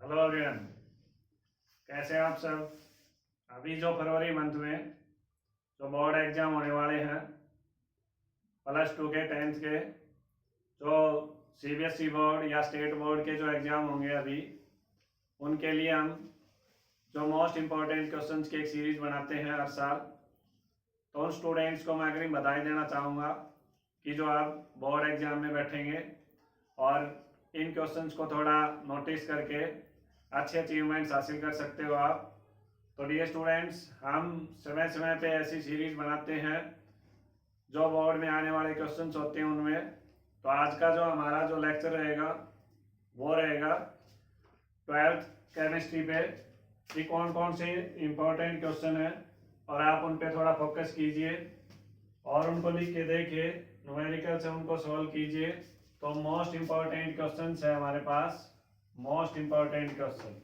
Hello everyone, कैसे हैं आप सब। अभी जो फरवरी मंथ में जो बोर्ड एग्जाम होने वाले हैं +2 के 10th के, जो सीबीएसई बोर्ड या स्टेट बोर्ड के जो एग्ज़ाम होंगे अभी, उनके लिए हम जो मोस्ट इम्पॉर्टेंट क्वेश्चंस की एक सीरीज़ बनाते हैं हर साल। तो उन स्टूडेंट्स को मैं अगर बधाई देना चाहूँगा कि जो आप बोर्ड एग्ज़ाम में बैठेंगे और इन क्वेश्चंस को थोड़ा नोटिस करके अच्छे अचीवमेंट्स हासिल कर सकते हो आप। तो डियर स्टूडेंट्स, हम समय समय पे ऐसी सीरीज बनाते हैं जो बोर्ड में आने वाले क्वेश्चंस होते हैं उनमें। तो आज का जो हमारा जो लेक्चर रहेगा वो रहेगा 12th केमिस्ट्री पे कि कौन कौन से इम्पोर्टेंट क्वेश्चन है और आप उन पे थोड़ा फोकस कीजिए और उनको लिख के देखिए, न्यूमेरिकल से उनको सॉल्व कीजिए। तो मोस्ट इम्पॉर्टेंट क्वेश्चन है हमारे पास, most important question,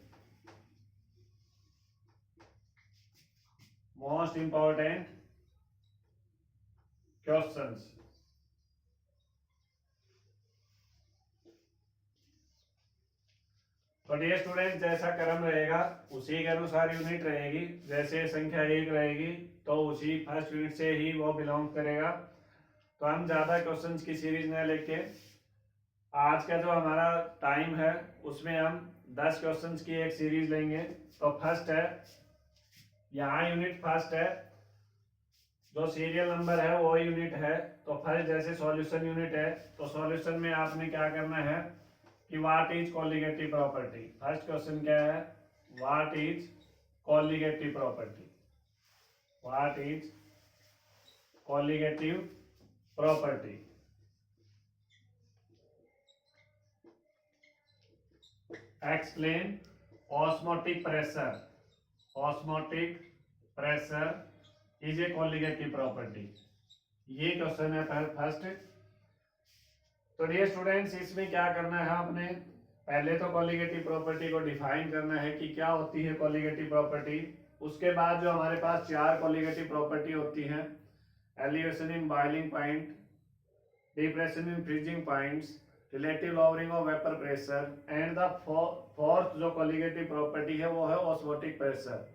most important questions. तो डियर स्टूडेंट, जैसा क्रम रहेगा उसी के अनुसार यूनिट रहेगी। जैसे संख्या 1 रहेगी तो उसी फर्स्ट यूनिट से ही वो बिलोंग करेगा। तो हम ज़्यादा क्वेश्चंस की सीरीज न लेके आज का जो हमारा टाइम है उसमें हम 10 क्वेश्चंस की एक सीरीज लेंगे। तो फर्स्ट है, यहाँ यूनिट फर्स्ट है, जो सीरियल नंबर है वो यूनिट है। तो फर्स्ट जैसे सॉल्यूशन यूनिट है, तो सॉल्यूशन में आपने क्या करना है कि what is colligative property. First question क्या है, what is colligative property, what is colligative property. Explain osmotic pressure, osmotic pressure is a colligative property. ये क्वेश्चन है फर्स्ट। तो डियर स्टूडेंट्स, इसमें क्या करना है आपने, पहले तो कॉलिगेटिव प्रॉपर्टी को डिफाइन करना है कि क्या होती है कॉलिगेटिव प्रॉपर्टी। उसके बाद जो हमारे पास 4 कॉलिगेटिव प्रॉपर्टी होती हैं, elevation in boiling point, depression in freezing points, relative lowering of vapour pressure and the fourth जो कॉलिगेटिव प्रॉपर्टी है वो है ऑस्मोटिक प्रेशर।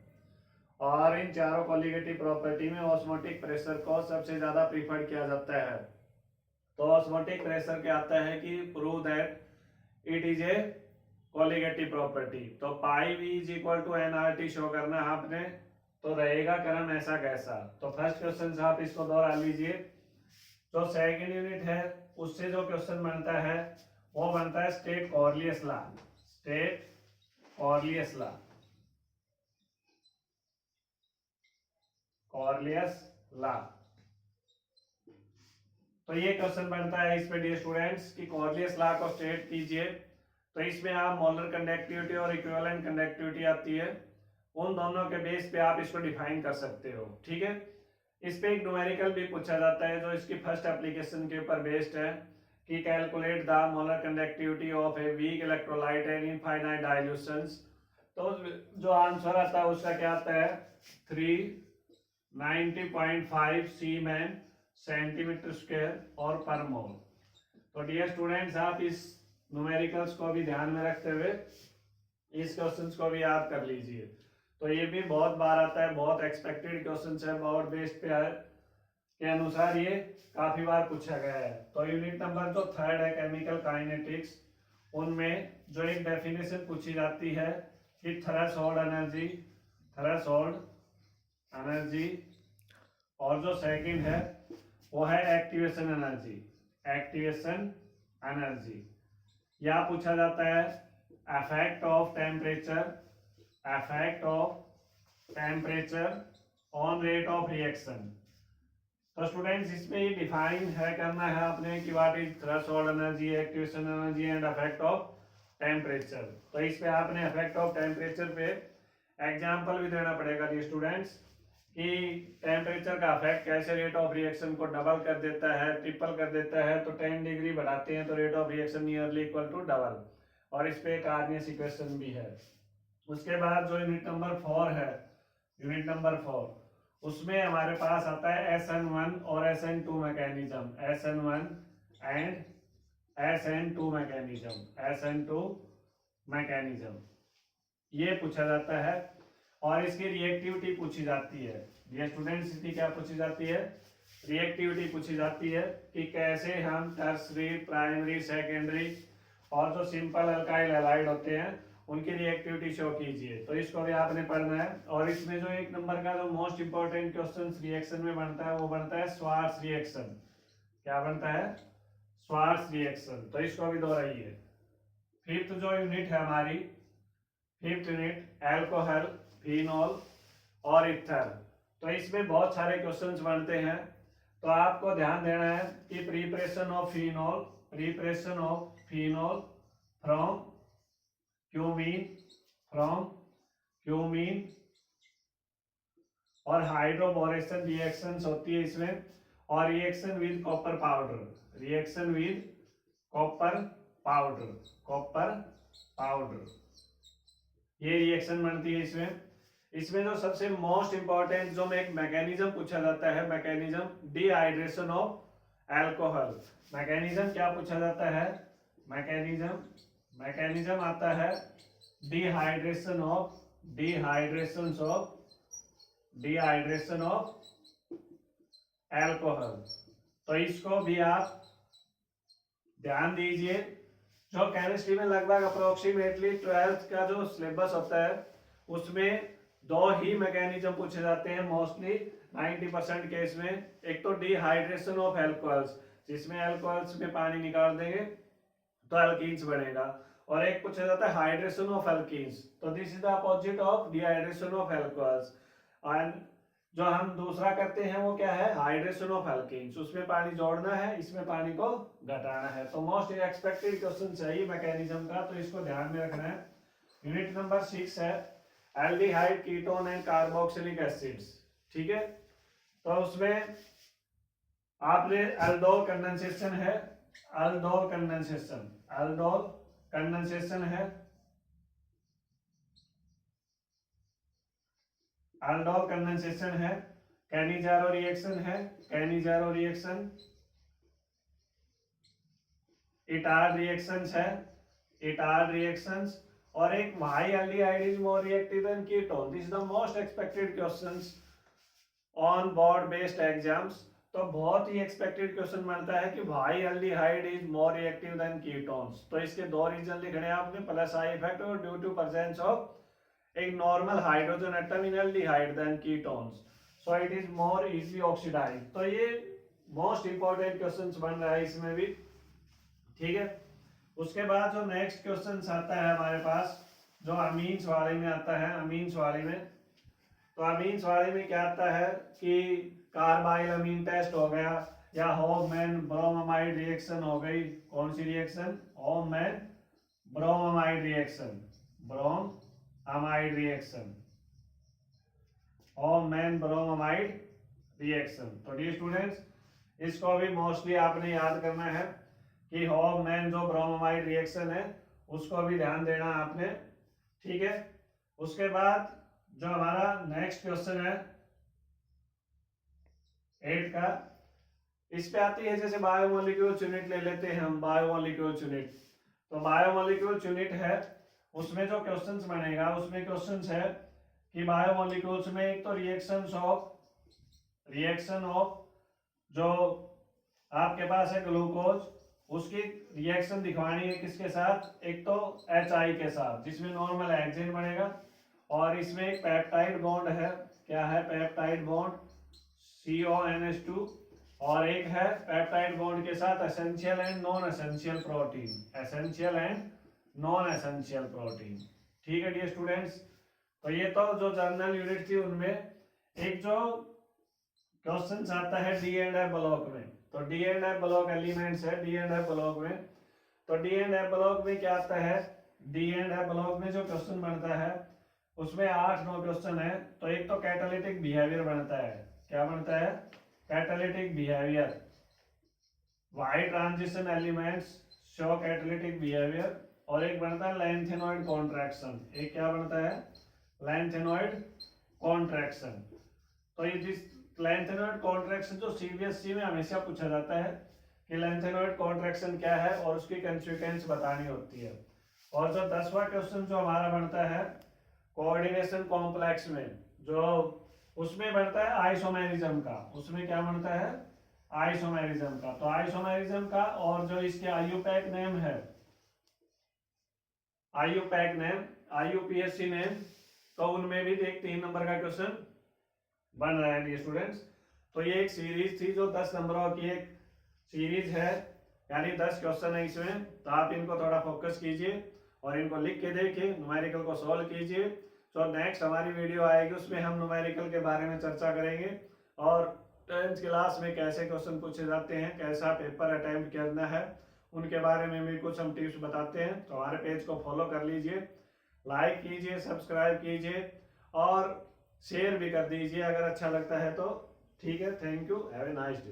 और इन चारों कॉलिगेटिव प्रॉपर्टी में ऑस्मोटिक प्रेशर को सबसे ज्यादा प्रीफर किया जाता है। तो ऑस्मोटिक प्रेशर क्या आता है कि prove that it is a colligative property. तो pi V is equal to NRT show करना है आपने। तो रहेगा क्रम ऐसा कैसा। तो फर्स्ट क्वेश्चन से आप इसको दोहरा लीजिए। जो सेकंड यूनिट है उससे जो क्वेश्चन बनता है वो बनता है स्टेट कॉर्लियस लॉ, स्टेट कॉर्लियस लॉ, कॉर्लियस लॉ। तो ये क्वेश्चन बनता है इस पे डियर स्टूडेंट्स कि कॉर्लियस लॉ को स्टेट कीजिए। तो इसमें आप मोलर कंडक्टिविटी और इक्विवेलेंट कंडक्टिविटी आती है, उन दोनों के बेस पे आप इसको डिफाइन कर सकते हो। ठीक है, इस पे एक न्यूमेरिकल भी पूछा जाता है जो इसकी फर्स्ट एप्लीकेशन के ऊपर बेस्ड है कि calculate the molar conductivity of a weak electrolyte and infinite dilutions. तो जो आंसर आता है उसका क्या आता है, 390.5 सीमेन सेंटीमीटर स्क्वायर और पर मोल। तो डियर स्टूडेंट्स, आप इस न्यूमेरिकल्स को भी ध्यान में रखते हुए इस क्वेश्चंस को भी याद कर लीजिए। तो ये भी बहुत बार आता है, बहुत एक्सपेक्टेड क्वेश्चन है, बहुत बेस्ड पे है के अनुसार ये काफी बार पूछा गया है। तो यूनिट नंबर जो थर्ड है केमिकल काइनेटिक्स, उनमें जो एक डेफिनेशन पूछी जाती है कि थ्रेशोल्ड एनर्जी, थ्रेशोल्ड एनर्जी, और जो सेकंड है वो है एक्टिवेशन एनर्जी, एक्टिवेशन एनर्जी। या पूछा जाता है effect of temperature, effect of temperature on rate of reaction. तो स्टूडेंट्स, इसमें ये डिफाइन है करना है आपने कि what is threshold energy, activation energy and effect of temperature. तो इस पे आपने इफेक्ट ऑफ टेम्परेचर पे एग्जांपल भी देना पड़ेगा जी स्टूडेंट्स कि टेम्परेचर का इफेक्ट कैसे रेट ऑफ रिएक्शन को डबल कर देता है, ट्रिपल कर देता है। तो 10 डिग्री बढ़ाते हैं तो rate of reaction nearly equal to double. और इस पे एक आर्नियस इक्वेशन भी है। उसके बाद जो यूनिट नंबर 4 है, यूनिट नंबर 4, उसमें हमारे पास आता है SN1 और SN2 mechanism, SN1 and SN2 mechanism, SN2 mechanism. ये पूछा जाता है, और इसकी रिएक्टिविटी पूछी जाती है। ये स्टूडेंट्स इसकी क्या पूछी जाती है, रिएक्टिविटी पूछी जाती है कि कैसे हम टर्सरी, प्राइमरी, सेकेंडरी और जो सिंपल अल्काइल हैलाइड होते हैं उनकी रिएक्टिविटी शो कीजिए। तो इसको भी आपने पढ़ना है। और इसमें जो 1 नंबर का जो मोस्ट इंपॉर्टेंट क्वेश्चन रिएक्शन में बनता है वो बनता है स्वार्ट्स रिएक्शन। क्या बनता है, स्वार्ट्स रिएक्शन। तो इसको भी दोहराइए। फिफ्थ जो यूनिट है हमारी, फिफ्थ यूनिट एल्कोहल, फिनॉल और इथर। तो इसमें बहुत सारे क्वेश्चंस बनते हैं। तो आपको ध्यान देना है कि preparation of phenol from cumene और हाइड्रोबोरेशन रिएक्शंस होती है इसमें, और रिएक्शन विद कॉपर पाउडर, ये रिएक्शन बनती है इसमें। इसमें जो सबसे मोस्ट इंपॉर्टेंट जो में एक मैकेनिज्म पूछा जाता है, mechanism dehydration of alcohol. Mechanism क्या पूछा जाता है, मैकेनिज्म आता है डिहाइड्रेशन ऑफ एल्कोहल। तो इसको भी आप ध्यान दीजिए। जो केमिस्ट्री में लगभग अप्रोक्सीमेटली 12th का जो सिलेबस होता है उसमें 2 ही मैकेनिज्म पूछे जाते हैं मोस्टली 90% केस में। एक तो डिहाइड्रेशन ऑफ एल्कोहल्स, जिसमें एल्कोहल्स में पानी निकाल देंगे तो एल्कीन्स बनेगा, और एक पूछा जाता है हाइड्रेशन ऑफ एल्कीन्स। तो this is the opposite of dehydration of alcohols. And जो हम दूसरा करते हैं वो क्या है, हाइड्रेशन ऑफ एल्कीन्स। उसमें पानी जोड़ना है, इसमें पानी को घटाना है। तो मोस्ट एक्सपेक्टेड क्वेश्चन चाहिए मैकेनिज्म का, तो इसको ध्यान में रखना है। यूनिट नंबर 6 है aldehyde, ketone and carboxylic acids. ठीक है, तो उसमें आपने एल्डोल कंडेंसेशन है, एल्डोल कंडेंसेशन है, एल्डोल कंडेंसेशन है, कैनिजारो रिएक्शन, इटार्ड रिएक्शंस, और एक why aldehyde is more reactive than ketone. This is the most expected questions on board based exams. तो बहुत ही एक्सपेक्टेड क्वेश्चन बनता है कि why aldehyde is more reactive than ketones. तो इसके 2 रीजन लिखने हैं आपने, प्लस आई इफेक्ट और ड्यू टू प्रेजेंस ऑफ एक normal hydrogen atom in aldehyde than ketones, so it is more easily oxidised. तो ये मोस्ट इंपॉर्टेंट क्वेश्चंस बन रहा है इसमें भी। ठीक है, उसके बाद जो नेक्स्ट क्वेश्चन आता है हमारे पास, जो अमीन्स वाले में आता है, अमीन्स वाले में क्या आता है कि कार्बाइल अमीन टेस्ट हो गया, या होफमैन ब्रोमामाइड रिएक्शन हो गई। कौन सी रिएक्शन, होफमैन ब्रोमामाइड रिएक्शन। तो डियर स्टूडेंट्स, इसको भी मोस्टली आपने याद करना है कि होफमैन जो ब्रोमामाइड रिएक्शन है उसको भी ध्यान देना आपने। ठीक है, उसके बाद जो हमारा नेक्स्ट क्वेश्चन है 8 का, इस पे आती है जैसे बायोमोलिक्यूल्स यूनिट ले लेते हैं हम, बायोमोलिक्यूल्स यूनिट। तो बायोमोलिक्यूल्स यूनिट है, उसमें जो क्वेश्चंस बनेगा उसमें क्वेश्चंस है कि बायोमोलिक्यूल्स में एक तो रिएक्शन ऑफ जो आपके पास है ग्लूकोज, उसकी रिएक्शन दिखवानी है किसके साथ, एक तो HI के साथ जिसमें नॉर्मल हेक्सेन बनेगा, और इसमें एक पेप्टाइड बॉन्ड है। क्या है, पेप्टाइड बॉन्ड CONH2, और एक है पेप्टाइड बॉन्ड के साथ essential and non essential protein. ठीक है डियर स्टूडेंट्स, तो ये तो जो जनरल यूनिट थी उनमें एक जो क्वेश्चन आता है डी एंड एफ ब्लॉक में। तो D and F block elements है डी एंड एफ ब्लॉक में। तो डी एंड एफ ब्लॉक में क्या आता है, डी एंड एफ ब्लॉक में जो क्वेश्चन बनता है उसमें 8-9 क्वेश्चन है। तो एक तो कैटालिटिक बिहेवियर बनता है। क्या बनता है, catalytic behaviour, why transition elements show catalytic behaviour, और एक बनता है लैंथेनॉइड कॉन्ट्रैक्शन। एक क्या बनता है, लैंथेनॉइड कॉन्ट्रैक्शन। तो ये जिस लैंथेनॉइड कॉन्ट्रैक्शन जो सीबीएसई में हमेशा पूछा जाता है कि लैंथेनॉइड कॉन्ट्रैक्शन क्या है और उसकी कंसिक्वेंस बतानी होती है। और जो 10वां क्वेश्चन जो हमारा बनता है कोऑर्डिनेशन कॉम्प्लेक्स में जो उसमें बनता है आइसोमेरिज्म का, उसमें क्या बनता है आइसोमेरिज्म का। तो आइसोमेरिज्म का और जो इसके आईयूपैक नेम है, आईयूपैक नेम, आईयूपीएससी नेम, तो उनमें भी एक 3 नंबर का क्वेश्चन बन रहा है स्टूडेंट्स। तो ये एक सीरीज थी जो 10 नंबरों की एक सीरीज है, यानी 10 क्वेश्चन है इसमें। तो आप इनको थोड़ा फोकस कीजिए और इनको लिख के देखिए, न्यूमेरिकल को सॉल्व कीजिए। तो नेक्स्ट हमारी वीडियो आएगी, उसमें हम न्यूमेरिकल के बारे में चर्चा करेंगे और 10th क्लास में कैसे क्वेश्चन पूछे जाते हैं, कैसा पेपर अटेम्प्ट करना है, उनके बारे में भी कुछ हम टिप्स बताते हैं। तो हमारे पेज को फॉलो कर लीजिए, लाइक कीजिए, सब्सक्राइब कीजिए और शेयर भी कर दीजिए अगर अच्छा लगता है तो। ठीक है, thank you, have a nice day.